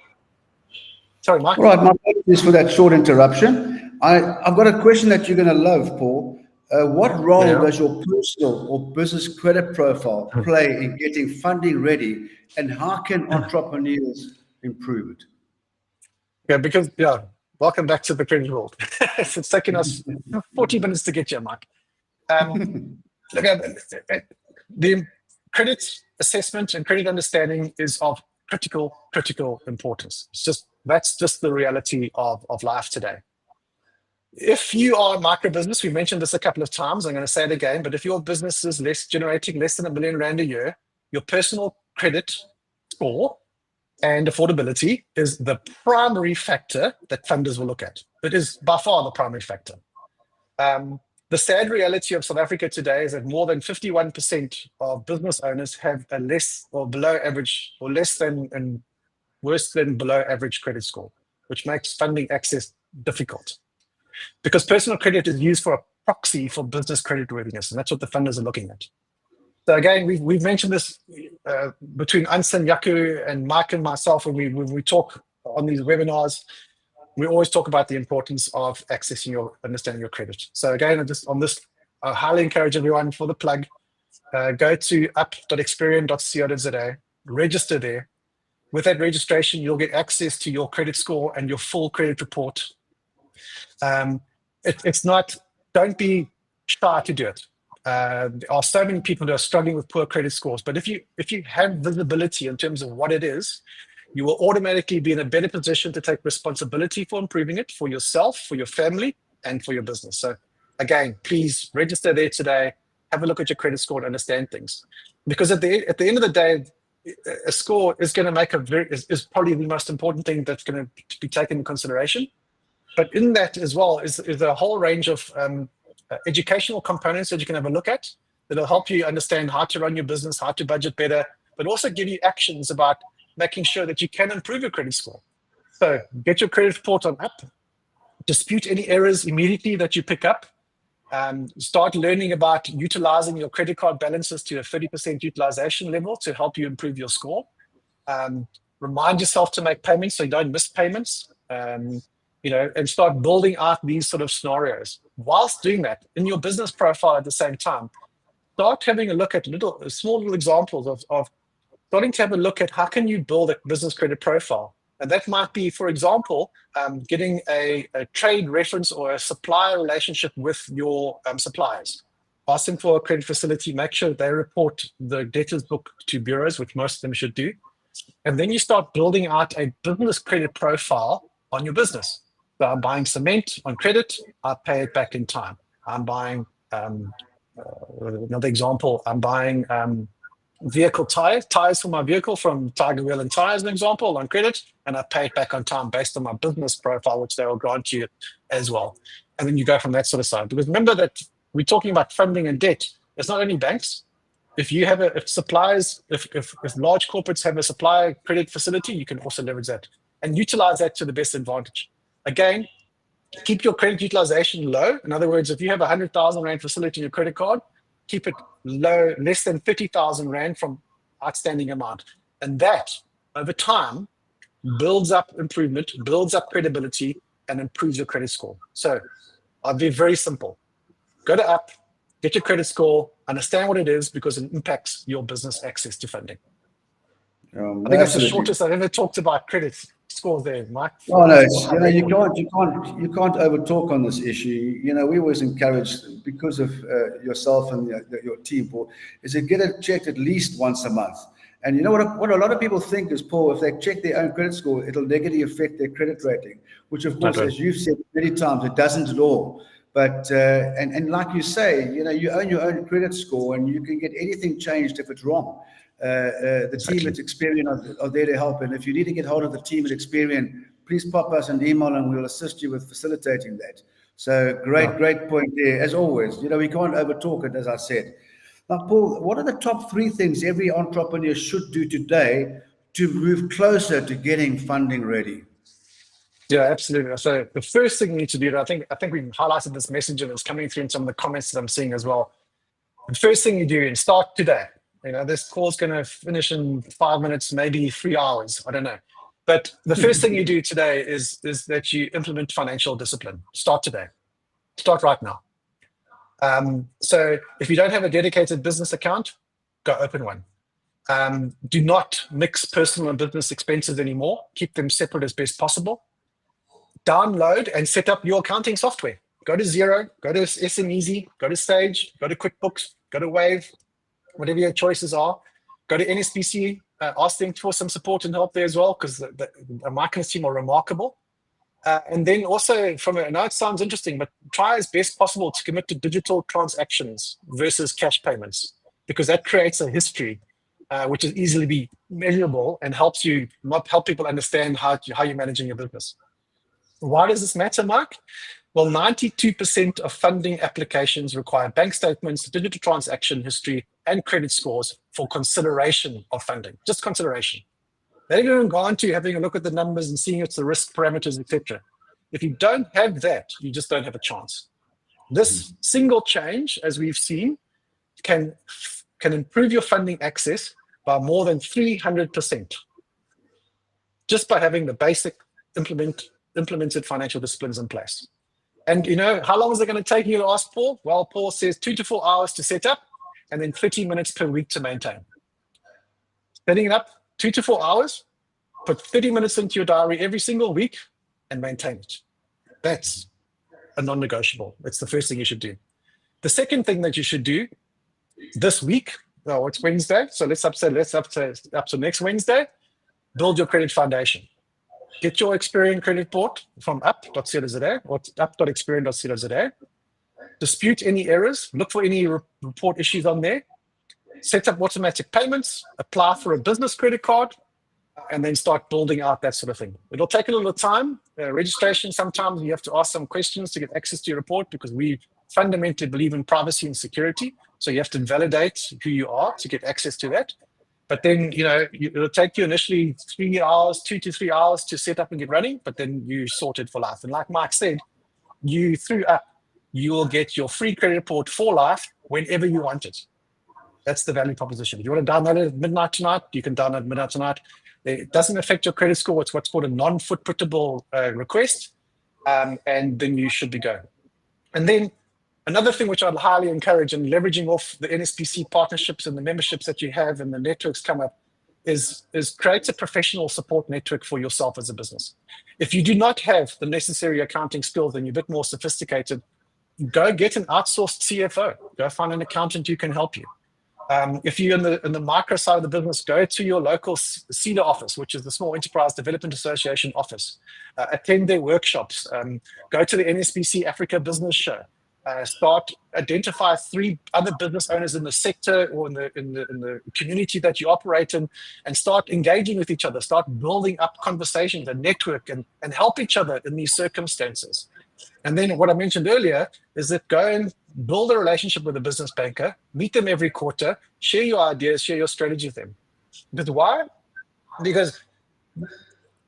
Sorry, Mike. All right, my apologies for that short interruption. I've got a question that you're going to love, Paul. What role does your personal or business credit profile play in getting funding ready, and how can entrepreneurs improve it? Yeah, because welcome back to the credit world. It's taken us 40 minutes to get here, Mike. Look, the credit assessment and credit understanding is of critical importance. That's just the reality of life today. If you are a micro business, we mentioned this a couple of times, I'm going to say it again, but if your business is generating less than R1 million a year, your personal credit score and affordability is the primary factor that funders will look at. It is by far the primary factor. The sad reality of South Africa today is that more than 51% of business owners have a less or below average or less than and worse than below average credit score, which makes funding access difficult. Because personal credit is used for a proxy for business credit worthiness, and that's what the funders are looking at. So again, we've mentioned this between Anson, Yaku, and Mike and myself when we talk on these webinars. We always talk about the importance of accessing understanding your credit. So again, I highly encourage everyone for the plug, go to up.experian.co.za, register there. With that registration, you'll get access to your credit score and your full credit report. Don't be shy to do it. There are so many people who are struggling with poor credit scores, but if you have visibility in terms of what it is, you will automatically be in a better position to take responsibility for improving it for yourself, for your family, and for your business. So again, please register there today, have a look at your credit score and understand things. Because at the end of the day, a score is going to make is probably the most important thing that's going to be taken into consideration. But in that as well is a whole range of educational components that you can have a look at that'll help you understand how to run your business, how to budget better, but also give you actions about making sure that you can improve your credit score. So get your credit report on up, dispute any errors immediately that you pick up, start learning about utilizing your credit card balances to a 30% utilization level to help you improve your score. Remind yourself to make payments so you don't miss payments. And start building out these sort of scenarios. Whilst doing that, in your business profile at the same time, start having a look at small little examples of starting to have a look at how can you build a business credit profile. And that might be, for example, getting a trade reference or a supplier relationship with your suppliers. Ask them for a credit facility, make sure they report the debtors book to bureaus, which most of them should do. And then you start building out a business credit profile on your business. So I'm buying cement on credit, I pay it back in time. I'm buying, another example, I'm buying vehicle tires for my vehicle from Tiger Wheel and Tires, an example, on credit, and I pay it back on time based on my business profile, which they will grant you as well. And then you go from that sort of side. Because remember that we're talking about funding and debt. It's not only banks. If you have if large corporates have a supplier credit facility, you can also leverage that and utilize that to the best advantage. Again, keep your credit utilization low. In other words, if you have 100,000 Rand facility in your credit card, keep it low, less than 50,000 Rand from outstanding amount. And that, over time, builds up improvement, builds up credibility, and improves your credit score. So I'll be very simple. Go to Up, get your credit score, understand what it is, because it impacts your business access to funding. I think that's the shortest I've ever talked about credit scores there, Mike. Oh no, you can't overtalk on this issue. We always encourage, because of yourself and your team, Paul, is to get it checked at least once a month. And you know what a lot of people think is, Paul, if they check their own credit score, it'll negatively affect their credit rating, which of course, as you've said many times, it doesn't at all. But and like you say, you own your own credit score, and you can get anything changed if it's wrong. The team Exactly. at Experian are there to help, and if you need to get hold of the team at Experian, please pop us an email, and we'll assist you with facilitating that. So Yeah. great point there, as always. We can't overtalk it, as I said. Now, Paul, what are the top 3 things every entrepreneur should do today to move closer to getting funding ready? Yeah, absolutely. So the first thing you need to do, and I think we've highlighted this message and it's coming through in some of the comments that I'm seeing as well. The first thing you do and start today. This call's going to finish in 5 minutes, maybe 3 hours. I don't know. But the first thing you do today is that you implement financial discipline. Start today. Start right now. So if you don't have a dedicated business account, go open one. Do not mix personal and business expenses anymore. Keep them separate as best possible. Download and set up your accounting software. Go to Xero, go to SMEasy, go to Sage, go to QuickBooks, go to Wave, whatever your choices are. Go to NSBC, ask them for some support and help there as well, because the Mike and his team are remarkable. And then also, I know it sounds interesting, but try as best possible to commit to digital transactions versus cash payments, because that creates a history which is easily be measurable and help people understand how you're managing your business. Why does this matter, Mark? Well, 92% of funding applications require bank statements, digital transaction history, and credit scores for consideration of funding. Just consideration. They haven't even gone to having a look at the numbers and seeing it's the risk parameters, etc. If you don't have that, you just don't have a chance. This single change, as we've seen, can improve your funding access by more than 300%, just by having the basic implemented financial disciplines in place. And how long is it going to take you to ask Paul? Well, Paul says 2 to 4 hours to set up, and then 30 minutes per week to maintain. Setting it up 2 to 4 hours, put 30 minutes into your diary every single week, and maintain it. That's a non-negotiable. It's the first thing you should do. The second thing that you should do this week, it's Wednesday, so let's up to next Wednesday, build your credit foundation. Get your Experian credit report from up.co.za or up.experian.co.za. Dispute any errors, look for any report issues on there, set up automatic payments, apply for a business credit card, and then start building out that sort of thing. It'll take a little time. Registration, sometimes you have to ask some questions to get access to your report, because we fundamentally believe in privacy and security. So you have to validate who you are to get access to that. But then, it'll take you initially 2 to 3 hours to set up and get running, but then you sort it for life. And like Mike said, you will get your free credit report for life whenever you want it. That's the value proposition. If you want to download it at midnight tonight, you can download it midnight tonight. It doesn't affect your credit score. It's what's called a non-footprintable request, and then you should be going. And then another thing which I'd highly encourage, and leveraging off the NSPC partnerships and the memberships that you have and the networks come up, is create a professional support network for yourself as a business. If you do not have the necessary accounting skills and you're a bit more sophisticated, go get an outsourced CFO. Go find an accountant who can help you. If you're in the micro side of the business, go to your local CEDA office, which is the Small Enterprise Development Association office. Attend their workshops. Go to the NSBC Africa Business Show. Identify 3 other business owners in the sector or in the community that you operate in, and start engaging with each other. Start building up conversations and network and help each other in these circumstances. And then what I mentioned earlier is that go and build a relationship with a business banker, meet them every quarter, share your ideas, share your strategy with them. Because why? Because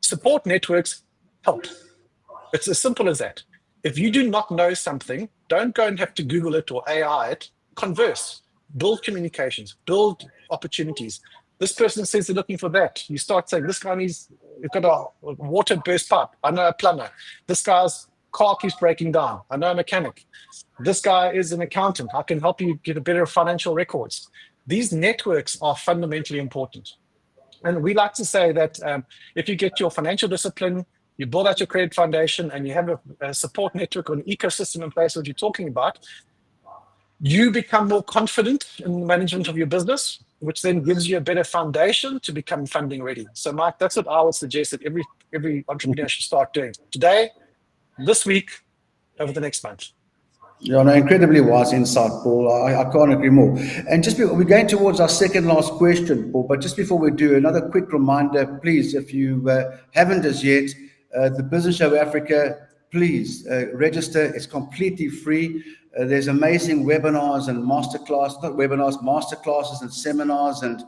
support networks help. It's as simple as that. If you do not know something, don't go and have to Google it or AI it. Converse, build communications, build opportunities. This person says they're looking for that. You start saying, this guy he's got a water burst pipe. I know a plumber. This guy's car keeps breaking down. I know a mechanic. This guy is an accountant. I can help you get a better financial records. These networks are fundamentally important. And we like to say that if you get your financial discipline, you build out your credit foundation, and you have a support network or an ecosystem in place, what you're talking about, you become more confident in the management of your business, which then gives you a better foundation to become funding ready. So, Mike, that's what I would suggest that every entrepreneur should start doing today, this week, over the next month. Yeah, no, incredibly wise insight, Paul. I can't agree more. And we're going towards our second last question, Paul. But just before we do, another quick reminder, please, if you haven't as yet, the Business Show Africa, please register. It's completely free. There's amazing webinars and masterclass, not webinars, masterclasses and seminars, and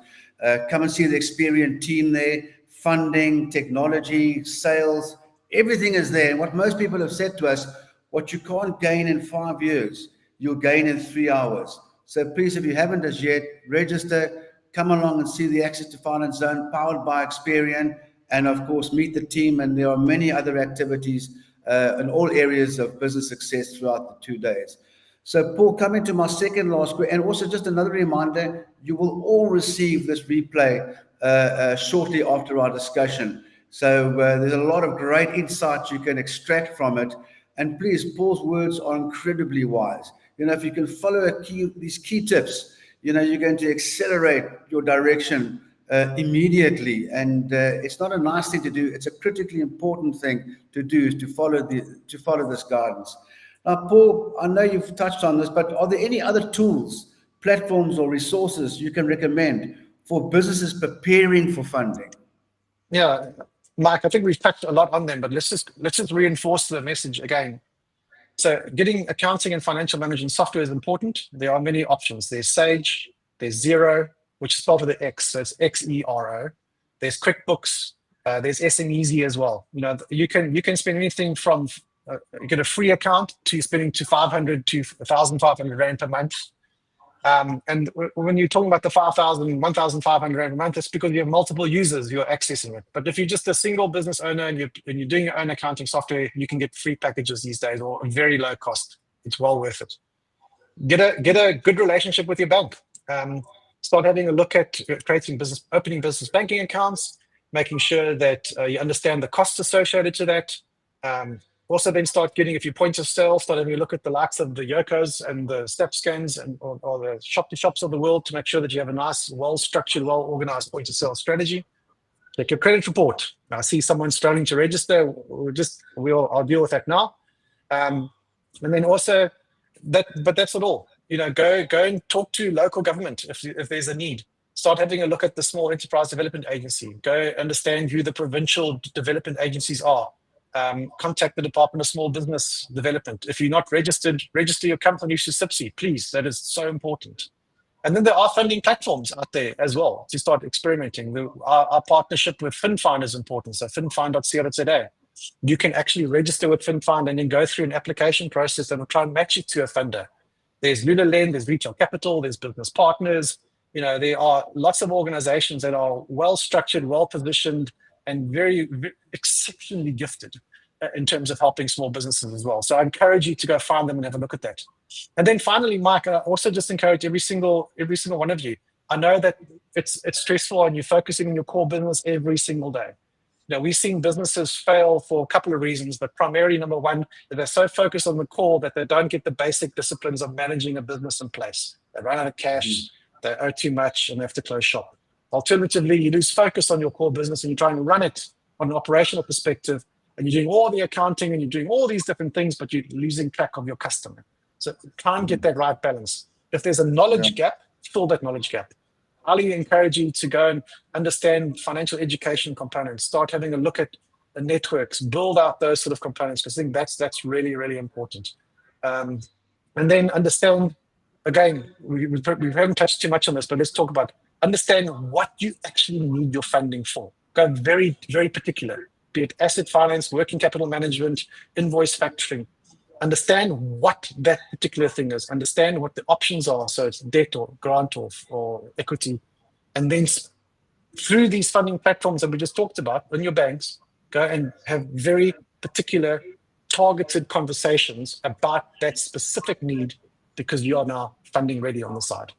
come and see the experienced team there. Funding, technology, sales, everything is there. And what most people have said to us, what you can't gain in 5 years, you'll gain in 3 hours. So please, if you haven't as yet, register, come along and see the Access to Finance Zone powered by Experian, and of course, meet the team. And there are many other activities in all areas of business success throughout the 2 days. So, Paul, coming to my second last question, and also just another reminder, you will all receive this replay shortly after our discussion. So there's a lot of great insights you can extract from it. And please, Paul's words are incredibly wise. If you can follow these key tips, you're going to accelerate your direction immediately. And it's not a nice thing to do. It's a critically important thing to do, is to follow this guidance. Now, Paul, I know you've touched on this, but are there any other tools, platforms, or resources you can recommend for businesses preparing for funding? Yeah, Mike, I think we've touched a lot on them, but let's just reinforce the message again. So getting accounting and financial management software is important. There are many options. There's Sage, there's Xero, which is spelled with the X, so it's Xero. There's QuickBooks, there's SMEasy as well. You can spend anything from get a free account to spending to 500 to 1,500 Rand per month. And when you're talking about the 5,000, 1,500 Rand a month, it's because you have multiple users who are accessing it. But if you're just a single business owner and you're doing your own accounting software, you can get free packages these days or very low cost. It's well worth it. Get a good relationship with your bank. Start having a look at opening business banking accounts, making sure that you understand the costs associated to that. Also then start getting, if you point of sale, start having a look at the likes of the Yokos and the StepScans or the shop-to-shops of the world to make sure that you have a nice, well-structured, well-organized point of sale strategy. Check your credit report. I see someone struggling to register. I'll deal with that now. And then also, but that's not all. Go and talk to local government if there's a need. Start having a look at the Small Enterprise Development Agency. Go understand who the provincial development agencies are. Contact the Department of Small Business Development. If you're not registered, register your company to SIPSI, please. That is so important. And then there are funding platforms out there as well to start experimenting. Our partnership with FinFind is important. So finfind.co.za. You can actually register with FinFind and then go through an application process that will try and match you to a funder. There's LulaLend, there's Retail Capital, there's Business Partners. There are lots of organizations that are well structured, well positioned, and very, very exceptionally gifted in terms of helping small businesses as well. So I encourage you to go find them and have a look at that. And then finally, Mike, I also just encourage every single one of you. I know that it's stressful and you're focusing on your core business every single day. We've seen businesses fail for a couple of reasons, but primarily, number one, that they're so focused on the core that they don't get the basic disciplines of managing a business in place. They run out of cash, they owe too much, and they have to close shop. Alternatively, you lose focus on your core business and you're trying to run it on an operational perspective, and you're doing all the accounting and you're doing all these different things, but you're losing track of your customer. So try and get that right balance. If there's a knowledge gap, fill that knowledge gap. Highly encourage you to go and understand financial education components, start having a look at the networks, build out those sort of components, because I think that's really, really important. And then understand, again, we haven't touched too much on this, but let's talk about understand what you actually need your funding for. Go very, very particular, be it asset finance, working capital management, invoice factoring. Understand what that particular thing is. Understand what the options are. So it's debt or grant or equity. And then through these funding platforms that we just talked about in your banks, go and have very particular targeted conversations about that specific need, because you are now funding ready on the side.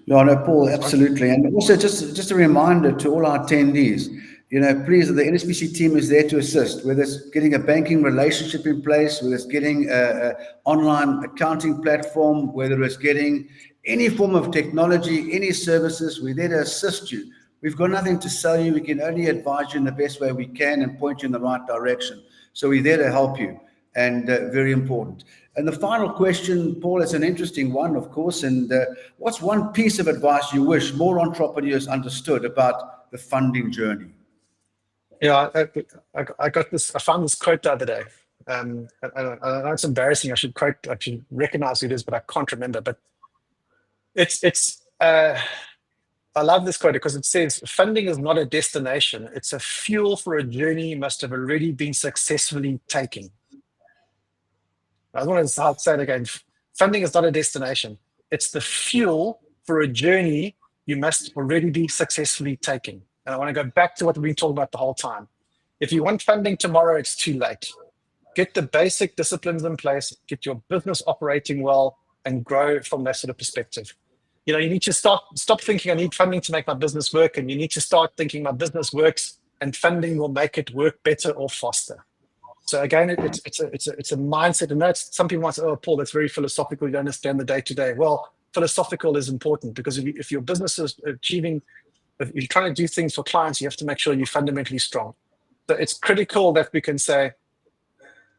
Yeah, no, Paul, absolutely. And also just a reminder to all our attendees, please, the NSBC team is there to assist, whether it's getting a banking relationship in place, whether it's getting an online accounting platform, whether it's getting any form of technology, any services, we're there to assist you. We've got nothing to sell you. We can only advise you in the best way we can and point you in the right direction. So we're there to help you. and very important. And the final question, Paul, is an interesting one, of course. And what's one piece of advice you wish more entrepreneurs understood about the funding journey? Yeah, I got this. I found this quote the other day. I know it's embarrassing. I should recognize who it is, but I can't remember. But it's. I love this quote because it says, "Funding is not a destination; it's a fuel for a journey you must have already been successfully taking." I want to say it again. Funding is not a destination; it's the fuel for a journey you must already be successfully taking. And I want to go back to what we've been talking about the whole time. If you want funding tomorrow, it's too late. Get the basic disciplines in place, get your business operating well, and grow from that sort of perspective. You know, you need to stop thinking I need funding to make my business work, and you need to start thinking my business works and funding will make it work better or faster. So again, it's a mindset. And that's, some people might say, "Oh, Paul, that's very philosophical. You don't understand the day-to-day." Well, philosophical is important because if your business is achieving, if you're trying to do things for clients, you have to make sure you're fundamentally strong. So it's critical that we can say,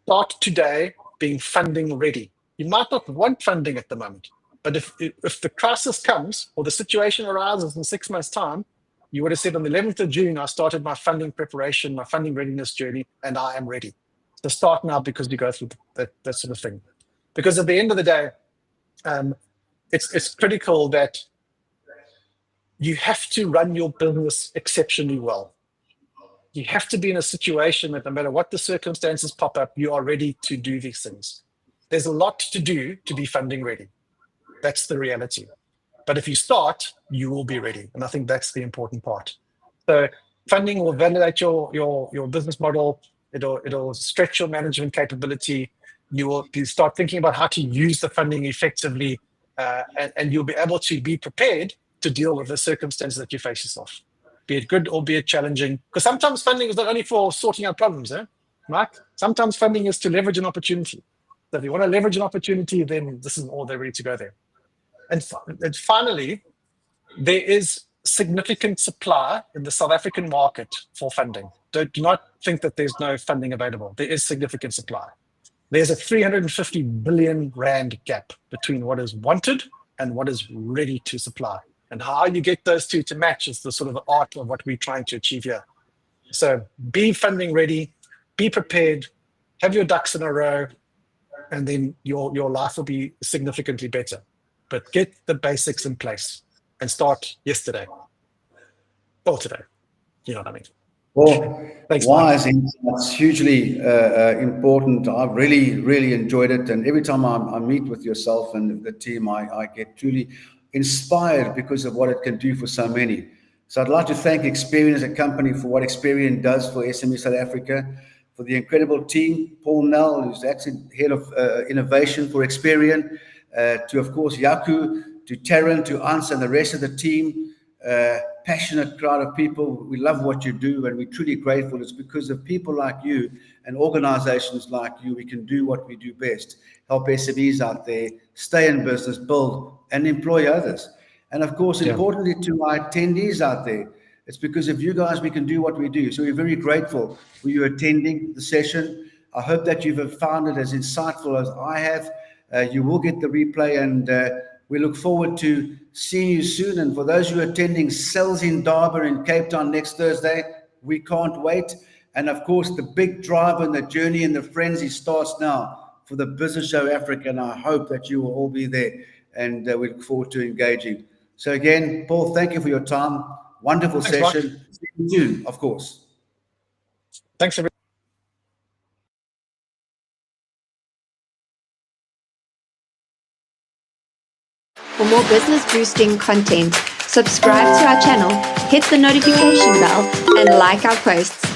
start today being funding ready. You might not want funding at the moment, but if the crisis comes or the situation arises in 6 months' time, you would have said on the 11th of June, I started my funding preparation, my funding readiness journey, and I am ready. So start now because you go through that sort of thing. Because at the end of the day, it's critical that you have to run your business exceptionally well. You have to be in a situation that no matter what the circumstances pop up, you are ready to do these things. There's a lot to do to be funding ready. That's the reality. But if you start, you will be ready. And I think that's the important part. So funding will validate your business model. It'll stretch your management capability. You start thinking about how to use the funding effectively, and you'll be able to be prepared to deal with the circumstances that you face yourself, be it good or be it challenging. Because sometimes funding is not only for sorting out problems, Mike? Sometimes funding is to leverage an opportunity. So if you want to leverage an opportunity, then this is all they're ready to go there. And finally, there is significant supply in the South African market for funding. Do not think that there's no funding available. There is significant supply. There's a 350 billion rand gap between what is wanted and what is ready to supply. And how you get those two to match is the sort of the art of what we're trying to achieve here. So be funding ready, be prepared, have your ducks in a row, and then your life will be significantly better. But get the basics in place and start yesterday or today. You know what I mean? Well, Thanks, wise Mike. insights, hugely important. I've really enjoyed it. And every time I meet with yourself and the team, I get truly inspired because of what it can do for so many. So I'd like to thank Experian as a company for what Experian does for SME South Africa, for the incredible team, Paul Nell, who's actually head of innovation for Experian, to, of course, Yaku, to Taryn, to Ans and the rest of the team. Passionate crowd of people. We love what you do and we're truly grateful. It's because of people like you and organizations like you we can do what we do best, help SMEs out there stay in business, build and employ others. And of course, importantly to our attendees out there, it's because of you guys we can do what we do. So we're very grateful for you attending the session. I hope that you've found it as insightful as I have. You will get the replay, and we look forward to seeing you soon. And for those who are attending Cells in Darba in Cape Town next Thursday, we can't wait. And of course, the big drive and the journey and the frenzy starts now for the Business Show Africa. And I hope that you will all be there, and we look forward to engaging. So again, Paul, thank you for your time. Wonderful session. Mark. See you soon, of course. Thanks, everyone. For more business boosting content, subscribe to our channel, hit the notification bell, and like our posts.